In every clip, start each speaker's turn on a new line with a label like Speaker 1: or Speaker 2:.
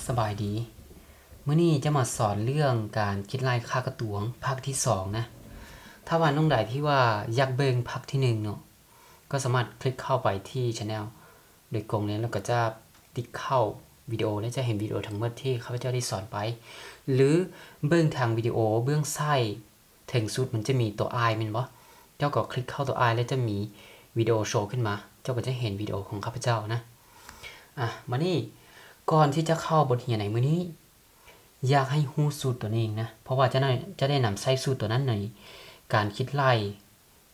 Speaker 1: สบายดีมื้อนี้จะมาสอนเรื่องการคิดลายค่ากระตวงภาคที่2นะถ้าว่าน้องใดที่ว่าอยากเบิ่งภาคที่1เนาะก็สามารถคลิกเข้าไปที่ Channel โดยตรงนี้แล้วก็จะติ๊กเข้าวิดีโอและจะเห็นวิดีโอทั้งหมดที่ข้าพเจ้าได้สอนไปหรือเบิ่งทางวิดีโอเบื้องซ้ายถึงสุดมันจะมีตัว I แม่นบ่เจ้าก็คลิกเข้าตัว I แล้วจะมีวิดีโอโชว์ขึ้นมาเจ้าก็จะเห็นวิดีโอของข้าพเจ้านะมานี่ก่อนที่จะเข้าบทเรียนในมื้อนี้อยากให้ฮู้สูตรตัวนี้นะเพราะว่าจะได้นำใช้สูตรตัวนั้นในการคิดไล่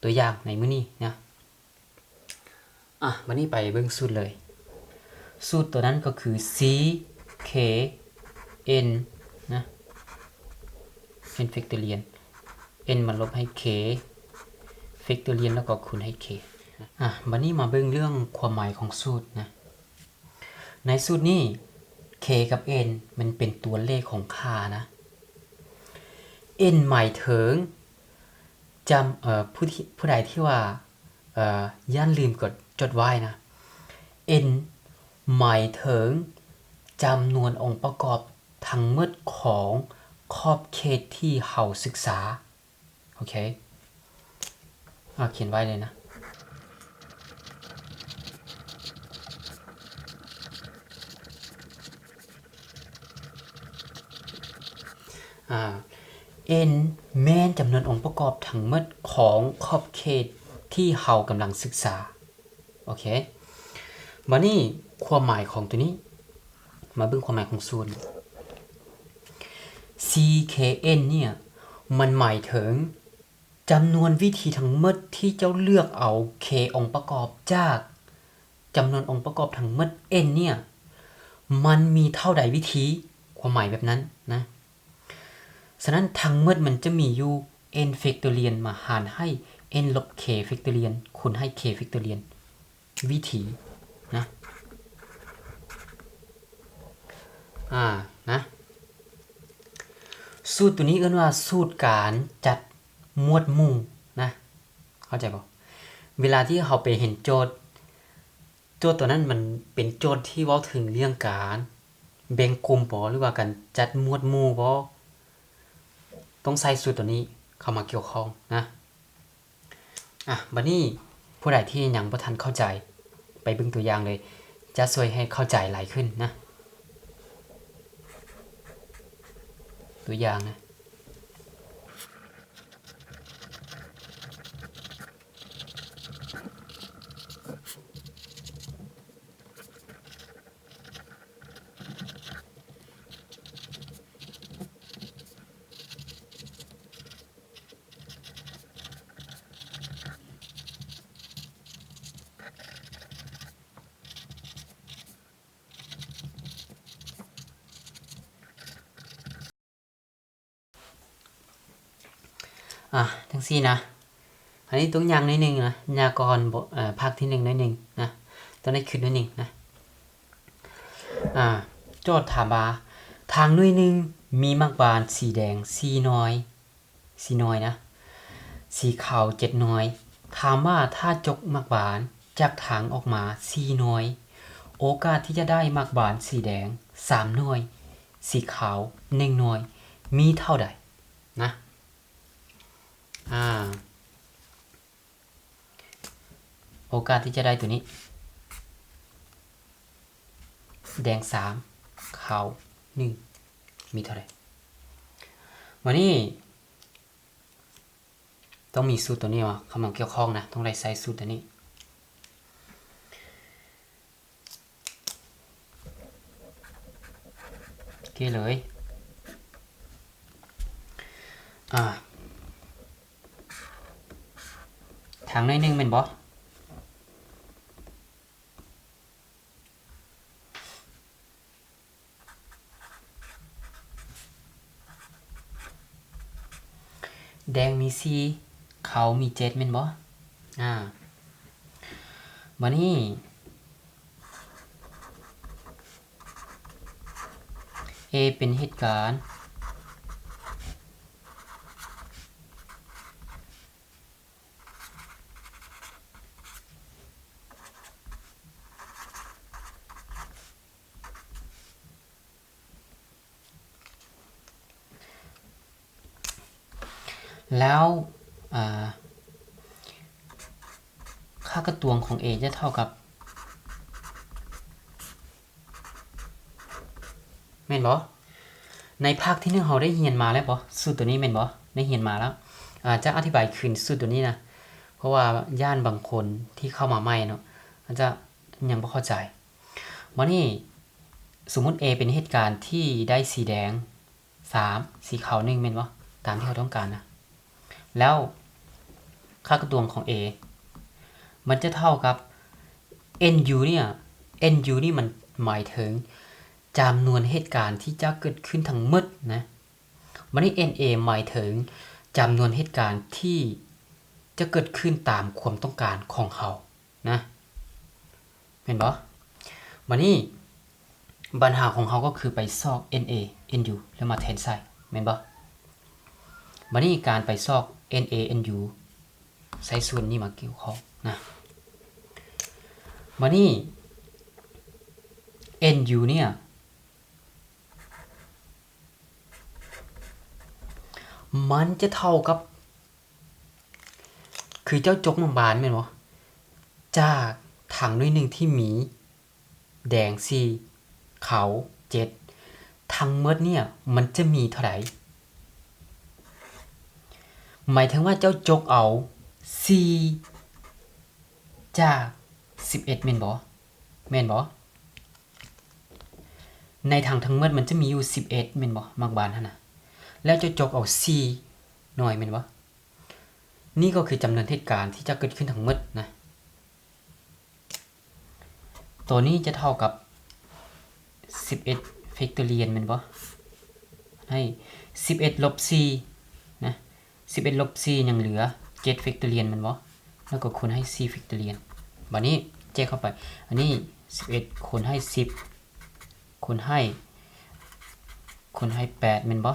Speaker 1: ตัวอย่างในมื้อนี้นะมานี่ไปเบิ่งสูตรเลยสูตรตัวนั้นก็คือ c k n นะเป็นแฟกตอเรียน n มันลบให้ k แฟกตอเรียนแล้วก็คูณให้ k บัดนี้มาเบิ่งเรื่องความหมายของสูตรนะในสูตรนี้ k กับ n มันเป็นตัวเลขของค่านะ n หมายถึงจำผู้ใดที่ว่าย่านลืมกดจดไว้นะ n หมายถึงจำนวนองค์ประกอบทั้งหมดของขอบเขตที่เราศึกษาโอเคเขียนไว้เลยนะn แม่นจำนวนองค์ประกอบทั้งหมดของขอบเขตที่เรากำลังศึกษาโอเคมานี่ความหมายของตัวนี้มาเบิ่งความหมายของสูตร ckn เนี่ยมันหมายถึงจำนวนวิธีทั้งหมดที่เจ้าเลือกเอา k องค์ประกอบจากจำนวนองค์ประกอบทั้งหมด n เนี่ยมันมีเท่าใดวิธีความหมายแบบนั้นนะฉะนั้นทั้งหมดมันจะมีอยู่ n แฟกตอเรียนมาหารให้ n ลบ k แฟกตอเรียนคูณให้ k แฟกตอเรียนวิธีนะนะสูตรตัวนี้เรียกว่าสูตรการจัดหมวดหมู่นะเข้าใจบ่เวลาที่เราไปเห็นโจทย์ตัวนั้นมันเป็นโจทย์ที่เว้าถึงเรื่องการแบ่งกลุ่มบ่หรือว่าการจัดหมวดหมู่บ่ต้องใส่สูตรตัวนี้เข้ามาเกี่ยวข้องนะบัดนี้ผู้ใดที่ยังบ่ทันเข้าใจไปเบิ่งตัวอย่างเลยจะช่วยให้เข้าใจหลายขึ้นนะตัวอย่างนะจังซี่นะอันนี้ตัวอย่างนิดนึงนะยากรภาคที่1นิดนึงนะตัวนี้ขึ้นนิดนึงนะโจทย์ถามว่าทางหน่วยนึงมีมักบานสีแดง4น้อยนะสีขาว7น้อยถามว่าถ้าจกมักบานจากทางออกมา4น้อยโอกาสที่จะได้มักบานสีแดง3น้อยสีขาว1น้อยมีเท่าใดนะโอกาสที่จะได้ตัวนี้แดง3ขาว1มีเท่าไหร่วันนี้ต้องมีสูตรตัวนี้ว่ะเข้ามาเกี่ยวข้องนะต้องได้ใส่สูตรตัวนี้โอเคเลยทางหน่อยนึงแม่นบ่แดงมี4ขาวมี7แม่นบ่บัดนี้ A เป็นเหตุการณ์ แล้วค่ากระตวงของ A จะเท่ากับแม่นบ่ในภาคที่1เราได้เรียนมาแล้วบ่สูตรตัวนี้แม่นบ่ได้เรียนมาแล้วจะอธิบายขึ้นสูตรตัวนี้นะเพราะว่าย่านบางคนที่เข้ามาใหม่เนาะอาจจะยังบ่เข้าใจมานี่สมมุติ A เป็นเหตุการณ์ที่ได้สีแดง3สีขาว1แม่นบ่ตามที่เขาต้องการนะแล้วค่ากระตวงของ A มันจะเท่ากับ NU เนี่ย NU นี่มันหมายถึงจำนวนเหตุการณ์ที่จะเกิดขึ้นทั้งหมดนะมันนี่ NA หมายถึงจำนวนเหตุการณ์ที่จะเกิดขึ้นตามความต้องการของเขานะเห็นบ่มันนี่ปัญหาของเขาก็คือไปซอก NA NU แล้วมาแทนใส่เห็นบ่มันนี่การไปซอก NA NU ใส่ส่วนนี้มาเกี่ยวข้องนะมันนี่ NU เนี่ยมันจะเท่ากับคือเจ้าจกน้ำบานแม่นบ่จากถังด้วยหนึ่งที่มีแดง4ขาว7ทั้งหมดเนี่ยมันจะมีเท่าไหร่หมายถึงว่าเจ้าจกเอา4จาก11แม่นบ่ในถังทั้งหมดมันจะมีอยู่11แม่นบ่มักบานหั่นน่ะแล้วเจ้าจกเอา4หน่อยแม่นบ่นี่ก็คือจำนวนเหตุการณ์ที่จะเกิดขึ้นทั้งหมดนะตัวนี้จะเท่ากับ11 factorial แม่นบ่ให้11ลบ4นะ11ลบ4ยังเหลือ7 factorial แม่นบ่แล้วก็คูณให้4 factorial บัดนี้แจกเข้าไปอันนี้11คูณให้10คูณให้8แม่นบ่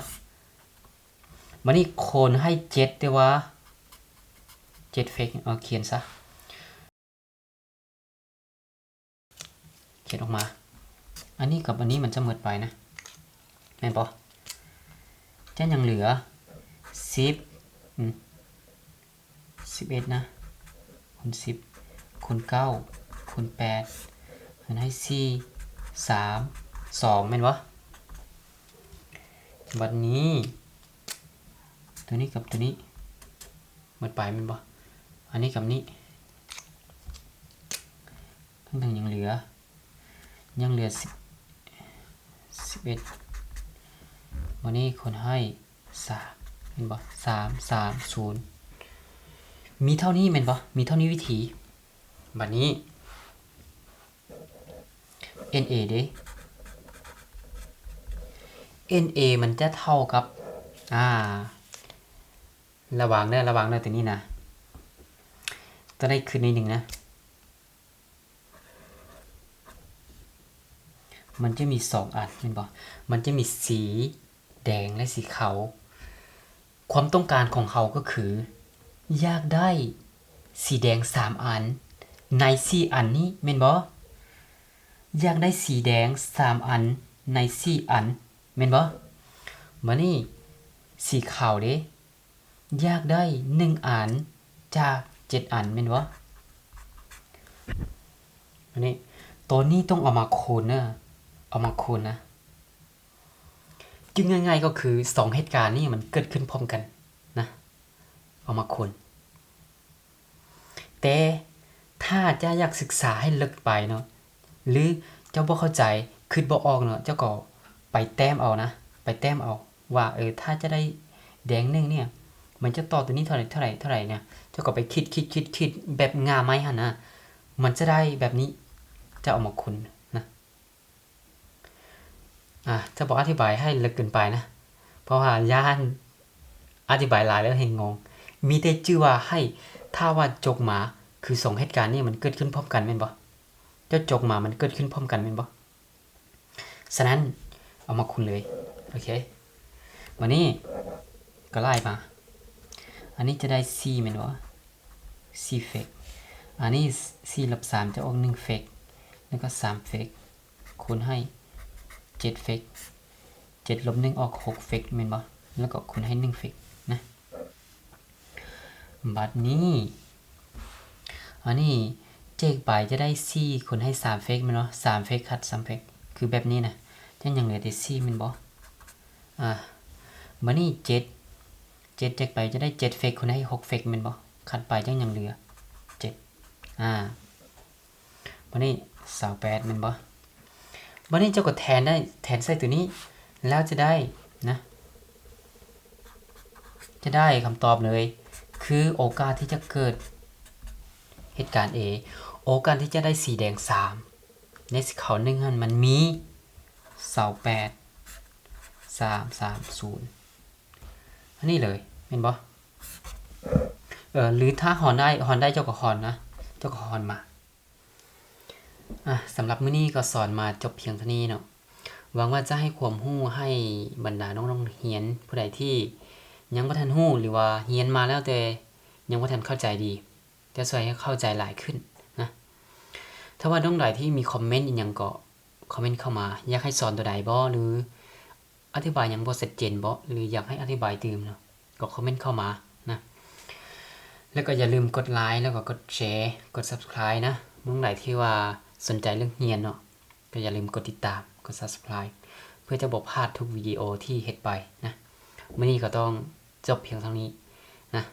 Speaker 1: บัดนี้คูณให้7แต่ว่า7 fact เอาเขียนซะเขียนออกมาอันนี้กับอันนี้มันจะหมดไปนะแม่นบ่จะยังเหลือ10 11นะคูณ10คูณ9คูณ8คูณให้4 3 2แม่นบ่บัดนี้ตัวนี้กับตัวนี้หมดไปแม่นบ่อันนี้กับนี้ทั้งยังเหลือ11วันนี้คนให้3แม่นบ่330มีเท่านี้แม่นบ่มีเท่านี้วิธีบัดนี้ NA เด้ NA มันจะเท่ากับระวังเด้อตัวนี้นะตัวได้ขึ้นนิดนึงนะมันจะมี2อันเห็นบ่มันจะมีสีแดงและสีขาวความต้องการของเขาก็คืออยากได้สีแดง3อันใน4อันนี้แม่นบ่อยากได้สีแดง3อันใน4อันแม่นบ่มานี่สีขาวเด้อยากได้1อันจาก7อันแม่นบ่อันนี้ตัวนี้ต้องเอามาคูณนะจึงง่ายๆก็คือ2เหตุการณ์นี้มันเกิดขึ้นพร้อมกันนะเอามาคูณแต่ถ้าจะอยากศึกษาให้ลึกไปเนาะหรือเจ้าบ่เข้าใจคิดบ่ออกเนาะเจ้าก็ไปแต้มเอานะว่าถ้าจะได้แดง1เนี่ยมันจะต่อตัวนี้เท่าไหร่เนี่ยเจ้าก็ไปคิดแบบง่าไม้หั่นนะมันจะได้แบบนี้จะเอามาคูณนะจะบอกอธิบายให้ลึกเกินไปนะเพราะว่าย่านอธิบายหลายแล้วเห็นงงมีแต่ชื่อว่าให้ถ้าว่าจกมาคือ2เหตุการณ์นี้มันเกิดขึ้นพร้อมกันแม่นบ่เจ้าจกมามันเกิดขึ้นพร้อมกันแม่นบ่ฉะนั้นเอามาคูณเลยโอเควันนี้ก็ไล่มาอันนี้จะได้4แม่นบ่4เฟกอันนี้4ลบ3จะออก1เฟกแล้วก็3เฟกคูณให้7เฟก7ลบ1ออก6เฟกแม่นบ่แล้วก็คูณให้1เฟกนะ บัดนี้อันนี้เจกไปจะได้4คนให้3เฟกมั้ยเนาะ3เฟกคัด3เฟกคือแบบนี้นะจังยังเหลือแต่4แม่นบ่บัดนี้7เจกไปจะได้7เฟกคนให้6เฟกแม่นบ่คัดไปจังยังเหลือ7บัดนี้28แม่นบ่บัดนี้เจ้าก็แทนได้แทนใส่ตัวนี้แล้วจะได้นะจะได้คำตอบเลยคือโอกาสที่จะเกิดเหตุการณ์ A โอกาสที่จะได้สีแดง3ในสีขาว1หั่นมันมี28 330อันนี้เลยเห็นบ่หรือถ้าหอนได้เจ้าก็หอนนะเจ้าก็หอนมาสำหรับมื้อนี้ก็สอนมาจบเพียงเท่านี้เนาะหวังว่าจะให้ความรู้ให้บรรดาน้องๆเรียนผู้ใดที่ยังบ่ทันรู้หรือว่าเรียนมาแล้วแต่ยังบ่ทันเข้าใจดีจะช่วยให้เข้าใจหลายขึ้นนะถ้าว่าน้องใดที่มีคอมเมนต์อีหยังก็คอมเมนต์เข้ามาอยากให้สอนตัวใดบ่หรืออธิบายหยังบ่ชัดเจนบ่หรืออยากให้อธิบายเติมเนาะก็คอมเมนต์เข้ามานะแล้วก็อย่าลืมกดไลค์แล้วก็กดแชร์กด Subscribe นะน้องใดที่ว่าสนใจเรื่องเรียนเนาะก็อย่าลืมกดติดตามกด Subscribe เพื่อจะบ่พลาดทุกวิดีโอที่เฮ็ดไปนะมื้อนี้ก็ต้องจบเพียงเท่านี้นะ